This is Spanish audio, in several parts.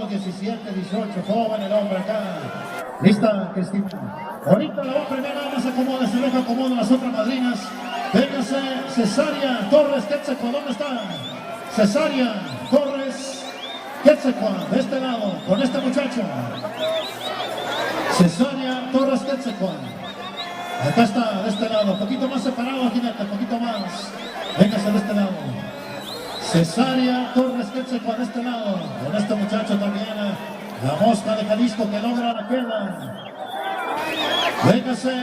17, 18, joven el hombre acá. Lista, Cristina. Ahorita la va a premiar, nada más acomoda, se deja acomoda las otras madrinas. Véngase, Cesaria Torres Quetzalcóatl, ¿dónde está? Cesaria Torres Quetzalcóatl, de este lado, con este muchacho. Cesaria Torres Quetzalcóatl. Acá está, de este lado, un poquito más separado, jinete, un poquito más. Véngase de este lado. Cesaria Torres Quetzalcóatl de este lado, con este muchacho también, la mosca de Jalisco que logra la queda. Véngase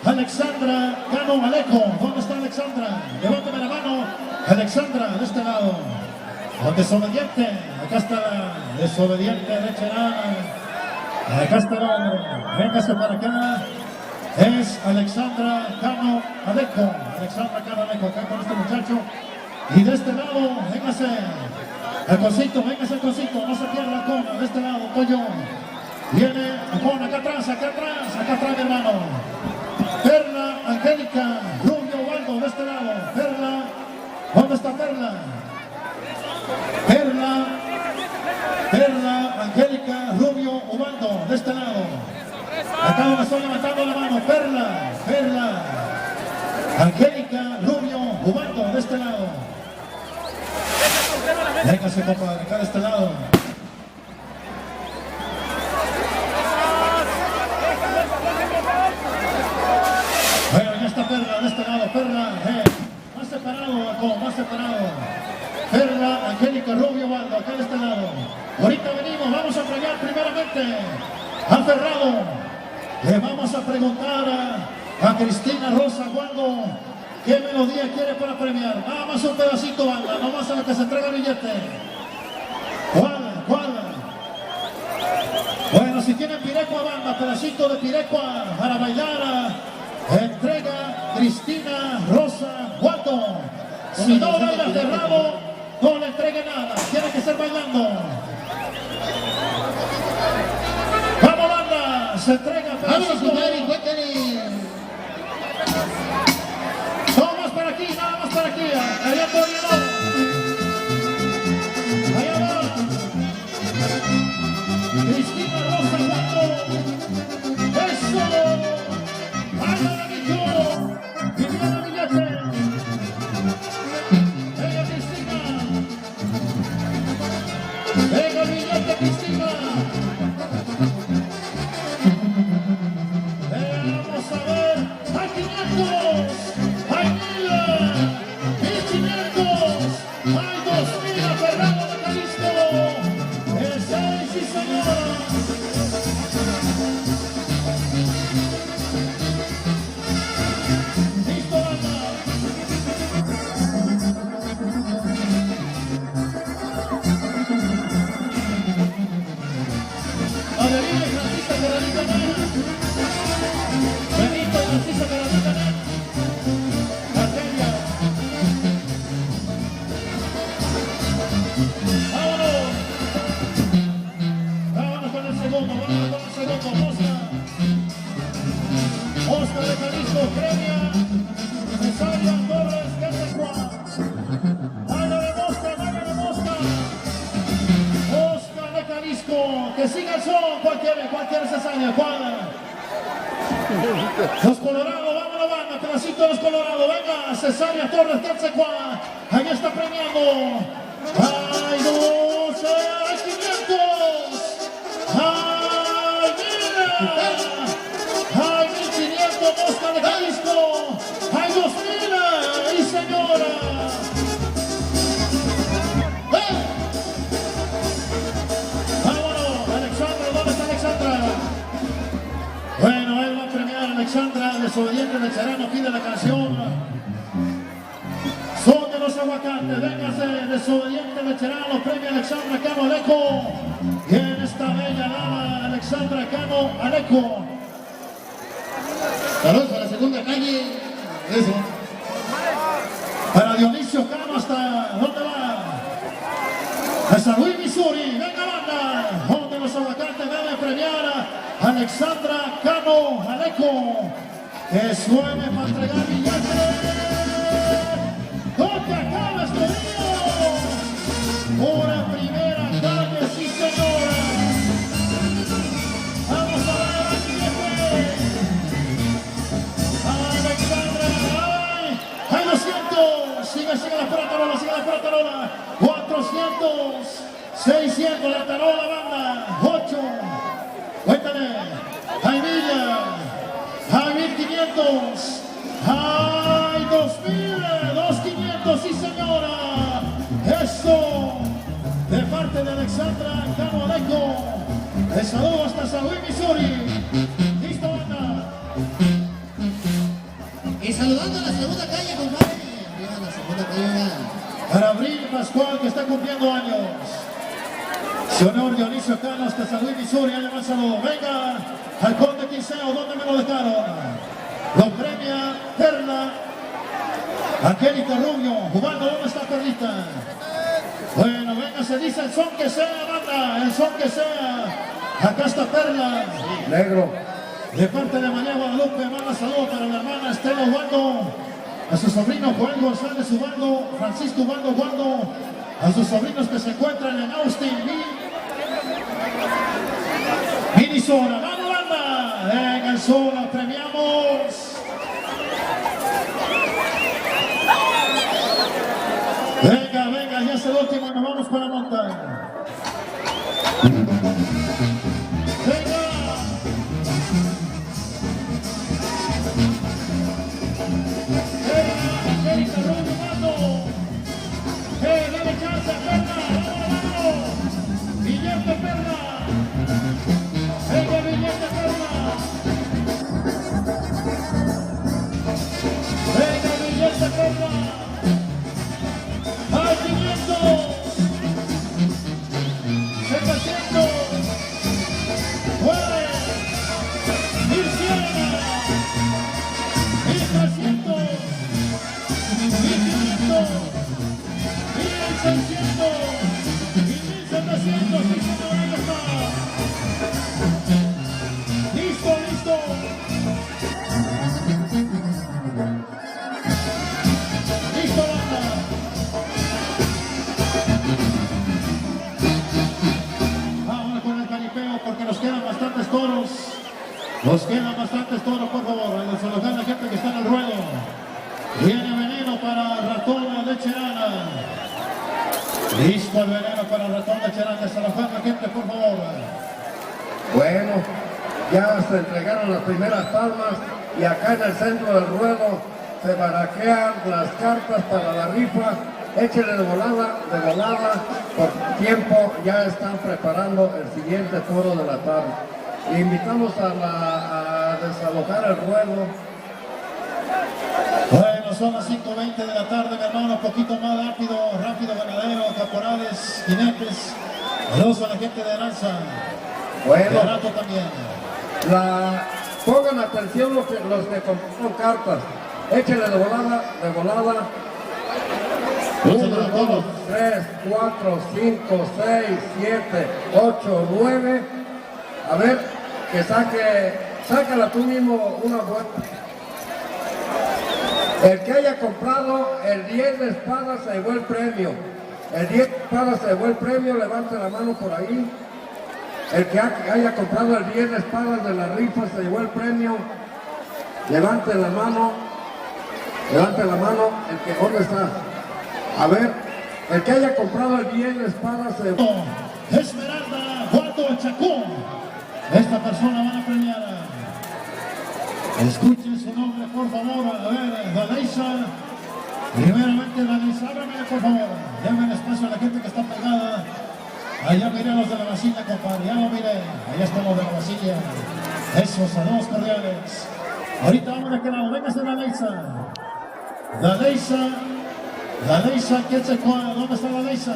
Alexandra Cano Alejo, ¿dónde está Alexandra? Levántame la mano, Alexandra de este lado, con desobediente, acá está la desobediente de Cherán, acá está el hombre, véngase para acá, es Alexandra Cano Alejo, acá con este muchacho. Y de este lado, véngase el cosito, no se pierda la cona, de este lado, Toyo. Viene Juan, acá atrás, mi hermano. Perla, Angélica, Rubio, Waldo, de este lado. Perla, ¿dónde está Perla? Perla, Angélica, Rubio, Ubaldo, de este lado. Acá donde estoy levantando la mano, Perla, Angélica, Rubio, Ubaldo, de este lado. Véngase, compadre, acá de este lado. Bueno, ya está Perla, de este lado, Perla, más separado. Perla, Angélica, Rubio, Waldo, acá de este lado. Ahorita venimos, vamos a premiar primeramente a Ferrado. Le vamos a preguntar a Cristina Rosa Waldo ¿qué melodía quiere para premiar? Nada más un pedacito, banda, no más a la que se entrega el billete. ¿Cuál? Bueno, si tienen pirecua, banda, pedacito de pirecua para bailar, entrega Cristina Rosa Waldo. Si no baila Ferrado, no le entregue nada, tiene que ser bailando. ¡Vamos, banda! Se entrega pedacito. Nada más para aquí, allá todavía no. Allá va. Cristina Rosa Waldo. Eso. Baila la niño. Viviana Villate. Venga Cristina. Venga Villate, Cristina. Vamos a ver. ¡Hay 500! ¡Hay 1000! ¡Hay 2000 a Ferrado de Jalisco! ¡Sí, señora! ¡Listo, banda! Adelina y Francisca que radican en Benito y Francisca que radican en Argelia. Vámonos con el segundo, Mosca de Jalisco, premia Cesaria Torres Quetzalcóatl. Baila de Mosca. Mosca de Jalisco, que siga el son, cualquier Cesaria, Los Colorados, vámonos, banda, pedacito de los Colorados, venga, Cesaria Torres Quetzalcóatl, ahí está premiando. ¡Hay 12! ¡Hay 500! ¡Hay 1000! ¡Hay 1500! ¡Mosca de Jalisco! ¡Hay 2000! ¡Y señora! ¡Vámonos! Alexandra, ¿dónde está Alexandra? Bueno, él va a premiar a Alexandra, desobediente de Cherán, pide la canción. Son de los aguacates, véngase, desobediente de Cherán, los premia Alexandra Cano Alejo. Y en esta bella dama, Alexandra Cano Alejo. Saludos para la segunda calle. Eso. Para Dionisio Cano, ¿hasta dónde va? A San Luis, Missouri. Venga, banda. Son de los aguacates, debe premiar a Alexandra Cano Alejo. Que suene para entregar billetes. ¡Donde acaba este río! Una primera calle, sí señora. 100, la tarola banda, 8, cuéntale, hay 1000, hay 1500, hay 2000, 2500, sí señora, eso, de parte de Alexandra Cano Alejo, les saludo hasta San Luis, Missouri, listo banda. Y saludando a la segunda calle, compadre. Arriba la segunda calle. Para Abril Pascual, que está cumpliendo años. Señor Dionisio Cano, hasta San Luis, Missouri, allá va el saludo. Venga, al Conde Quinceo, ¿dónde me lo dejaron? Lo premia Perla, Angélica Rubio, jugando, ¿dónde está Perlita? Bueno, venga, se dice el son que sea, banda, el son que sea. Acá está Perla. Negro. De parte de María Guadalupe, manda saludo para la hermana Estela Ubaldo, a su sobrino Joel González Ubaldo, Francisco Ubaldo, a sus sobrinos que se encuentran en Austin, Minnesota. ¡Vamos, banda! Venga, el sol, la premiamos. Venga, venga, ya es el último, nos vamos para la montaña. Venga. Angélica Rubio, mando. Dale chance, Perla, vamos. Billete, Perla. Venga, billete, Perla. Venga, billete, Perla. ¡Ay, 500! 700. 9. 1100. 1300. 1500, 1600 y 1700, y ahí está. Listo, listo. Listo, banda. Vámonos con el caripeo porque nos quedan bastantes toros. Nos quedan bastantes toros, por favor. A desalojar la gente que está en el ruedo. Viene veneno para Ratón Lecherana. Listo el veneno para Ratón Lecherana. Desalojar la gente, por favor. Bueno, ya se entregaron las primeras palmas y acá en el centro del ruedo se barajean las cartas para la rifa. Échele de volada, por tiempo ya están preparando el siguiente toro de la tarde. Invitamos a desalojar el ruedo. Bueno, son las 5:20 de la tarde, mi hermano, un poquito más rápido, ganadero, caporales, jinetes. Saludos a la gente de Aranza. Bueno, De Rato también. pongan atención los que compraron cartas. Échele de volada. 1, 2, 3, 4, 5, 6, 7, 8, 9. A ver, que sácala tú mismo una vuelta. El que haya comprado el 10 de espadas se llevó el premio. El 10 de espadas se llevó el premio, levante la mano por ahí. El que haya comprado el 10 de espadas de la rifa se llevó el premio. Levante la mano. El que, ¿dónde está? A ver, el que haya comprado el 10 de espadas se llevó. Esmeralda Guardo Chacón. Esta persona van a premiar. Escuchen su nombre, por favor. A ver, Daleisa. Primeramente, Daleisa, ábrame, por favor. Denme espacio a la gente que está pegada. Allá miré a los de la vasilla, compadre. Ya lo miré. Allá están los de la vasilla. Esos saludos cordiales. Ahorita vamos de aquel lado. Véngase Daleisa, Quetzalcóatl. ¿Dónde está Daleisa?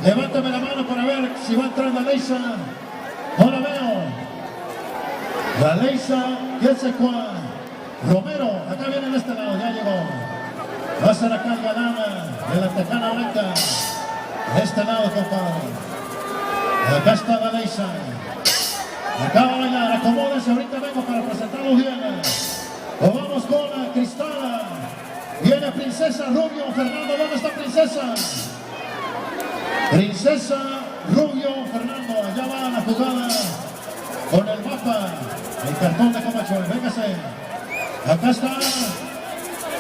Levántame la mano para ver si va a entrar Daleisa. No la veo. Daleisa, Quetzalcóatl. Romero, acá viene de este lado, ya llegó. Va a ser acá el galán de la Tejana Blanca. De este lado, compadre. Acá está Daleisa. Acá va a bailar, acomódense, ahorita vengo para presentarlos bien. Nos vamos con Cristal. Viene Princesa Rubio Fernando. ¿Dónde está Princesa? Princesa Rubio Fernando. Allá va la jugada con el mapa. El cartón de Camacho. Véngase. Acá está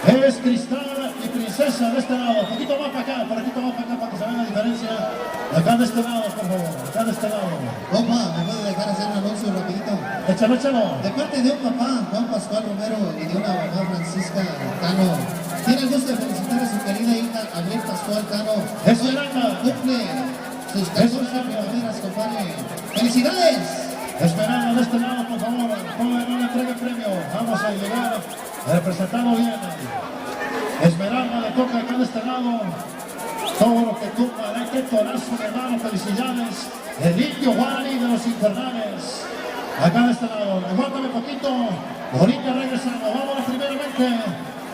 Es Cristal y Princesa de este lado. Un poquito más para acá, para que se vea la diferencia. Acá de este lado, por favor. Acá de este lado. Compa, ¿me puede dejar hacer un anuncio rapidito? Échalo, échalo. De parte de un papá, Juan Pascual Romero, y de una mamá, Francisca Cano, tiene el gusto de felicitar a su querida hija, Abril Pascual Cano. Esmeralda. Cumple sus 14 primaveras, compadre. ¡Felicidades! Esmeralda de este lado, por favor. Joven, no le entregue premio. Vamos a llegar representando bien. Esmeralda le toca acá de este lado. Todo lo que tumba, qué torazo, mi hermano. Felicidades. El indio Guaraní de los infernales. Acá de este lado. Aguántame poquito. Ahorita regresamos. Vámonos primeramente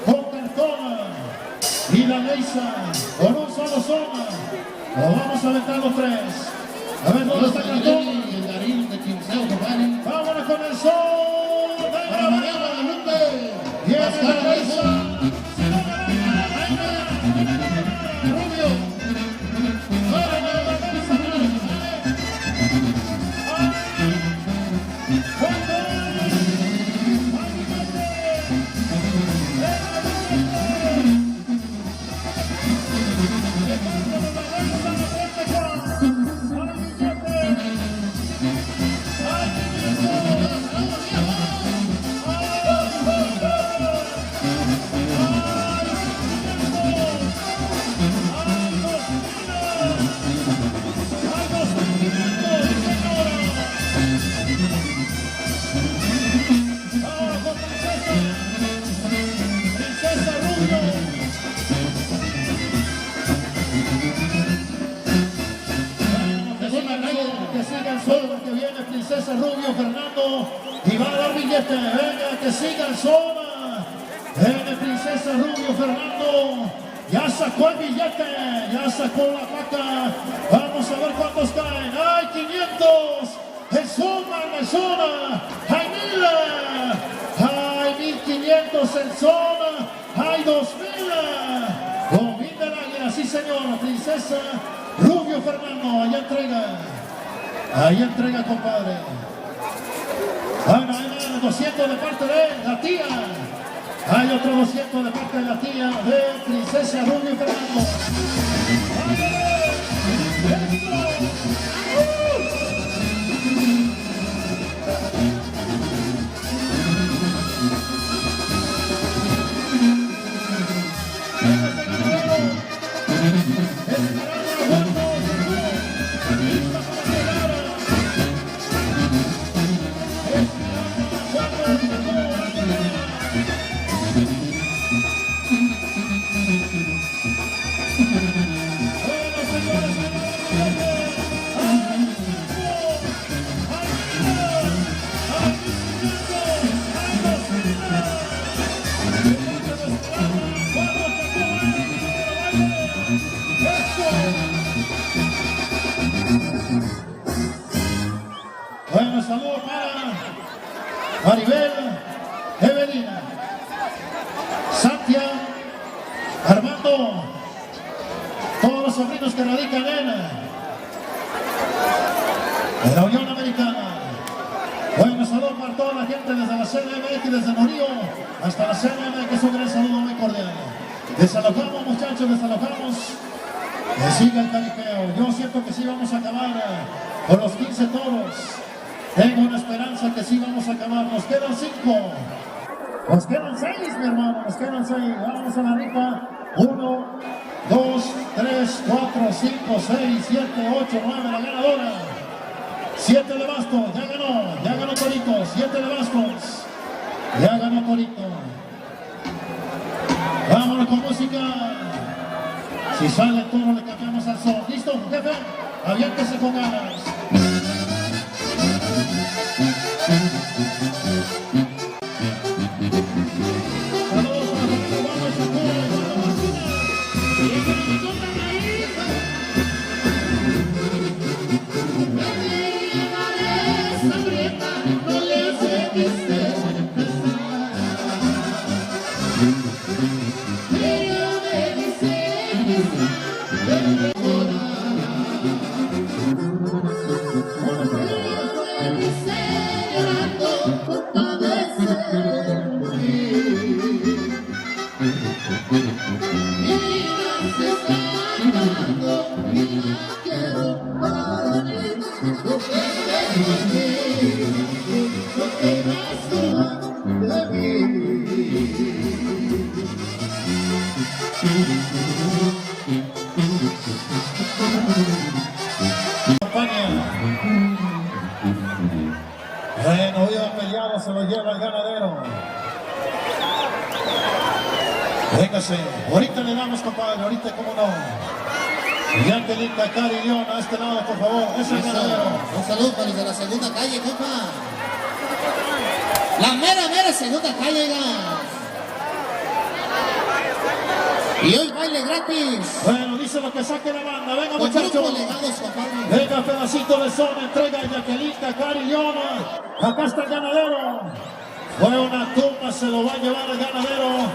con Cartona y la Leisa con un solo zona. Lo vamos a aventar los tres. A ver dónde está Cartón. Y el Garín de Quinceo, compadre. Vámonos con el sol. Para María Guadalupe. Viene Pascual la Leisa. Rubio. Princesa Rubio Fernando y va a dar billete. Venga, que siga el zona. Venga, Princesa Rubio Fernando. Ya sacó el billete, ya sacó la placa. Vamos a ver cuántos caen. ¡Hay 500! ¡El zona! ¡Hay 1000! ¡Hay 1500 en zona! ¡Hay 2000! ¡Gomín del Águila! Sí, señor. Princesa Rubio Fernando, allá entrega. Ahí entrega, compadre. Bueno, hay 200 de parte de la tía. Hay otro 200 de parte de la tía de Princesa Rubio Fernando. Bueno, saludos para Maribel, Evelina, Santia, Armando, todos los sobrinos que radican en la Unión Americana. Bueno, saludos para toda la gente desde la CNMX, desde Norío hasta la CNMX, un gran saludo muy cordial. Desalojamos, muchachos, desalojamos. Que siga el caripeo. Yo siento que sí vamos a acabar con los 15 toros. Tengo una esperanza que sí vamos a acabar. Nos quedan 5. Nos quedan 6, mi hermano. Nos quedan 6. Vamos a la rifa. 1, 2, 3, 4, 5, 6, 7, 8, 9. La ganadora. 7 de Bastos. Ya ganó Torito. 7 de Bastos. Ya ganó Torito. Vámonos con música. Si sale el toro, le cambiamos al son. ¿Listo, jefe? Aviéntese con ganas. Saludos a la familia Guapa Chacura, Guapa Martina. No tengas duda de mí. Bueno, hoy ha peleado, se lo lleva el ganadero. Véngase, ahorita le damos, compadre, ahorita cómo no. Jacqueline Cacari León, a este lado, por favor, es el ganadero. Un saludo para los de la segunda calle, compa. La mera segunda calle, oiga. Y hoy baile gratis. Bueno, dice lo que saque la banda, venga Con muchachos. grupos legados, compadre. Venga, pedacito de zona, entrega a Jacqueline Cacari León. Acá está el ganadero. Fue una tumba, se lo va a llevar el ganadero.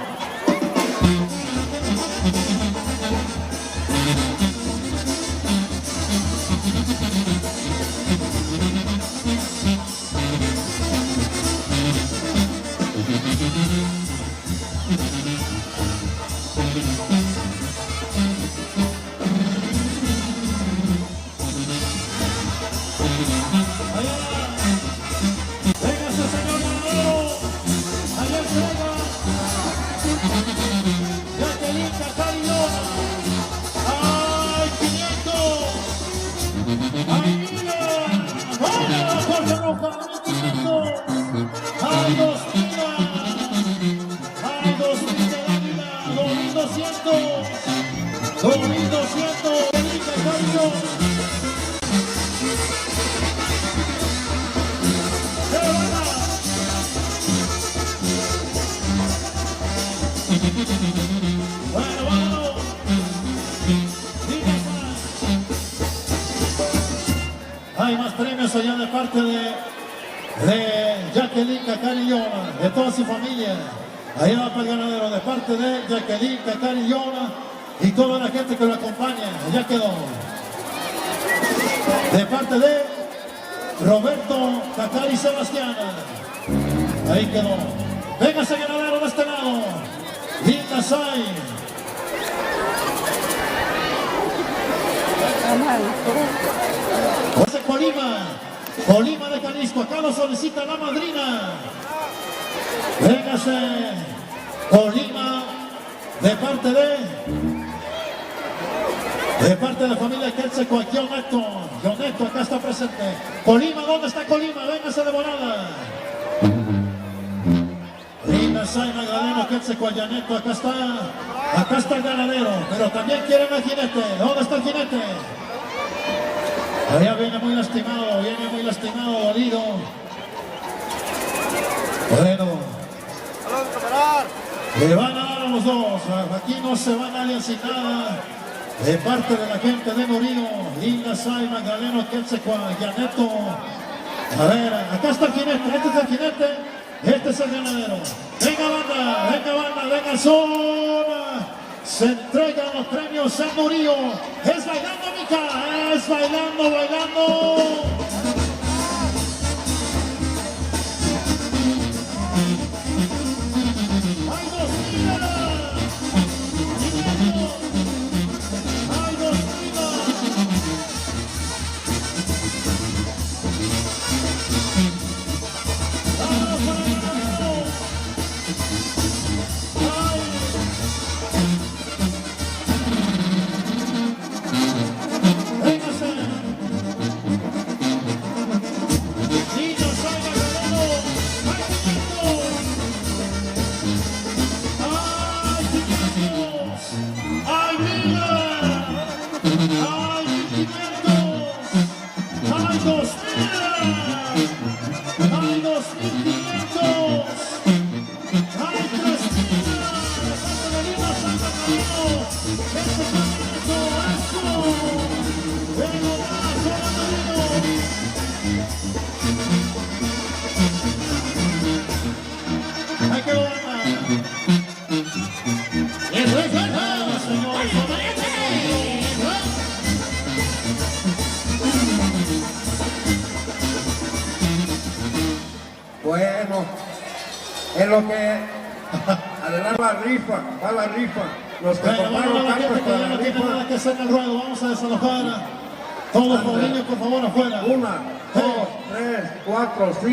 Hay más premios allá de parte de Jacqueline Cacari León, de toda su familia. Allá va para el ganadero de parte de Jacqueline Cacari León y toda la gente que lo acompaña. Ya quedó. De parte de Roberto Cacari Sebastián. Ahí quedó. Venga ese ganadero de este lado. Linda Sai. José Colima de Jalisco, acá lo solicita la madrina. Véngase, Colima, de parte de la familia Quetzalco, aquí John Neto, acá está presente. Colima, ¿dónde está Colima? Véngase de volada. Linda Sai Magdaleno, Quetzalco, Neto, acá está el ganadero, pero también quieren al jinete. ¿Dónde está el jinete? Allá viene muy lastimado, dolido. Bueno, le van a dar a los dos. Aquí no se va nadie sin nada. De parte de la gente de Murillo, Linda Sai, Magdaleno, Quetzalco, Neto. A ver, acá está el jinete, este es el jinete, este es el ganadero. Venga banda, venga son. Se entregan los premios a Murillo. Es bailando, mica, es bailando. ¡Ay, dos vidas! ¡Ay, dos vidas! ¡Vamos para el ganadero! ¡Ay! Bueno, es lo que adelante va la rifa. Los que Bueno, tomaron la cartas gente que para ya la no tiene rifa. nada que hacer en el ruedo, vamos a desalojar Todos por línea, por favor, afuera. 1, 2, 3, 4, 5.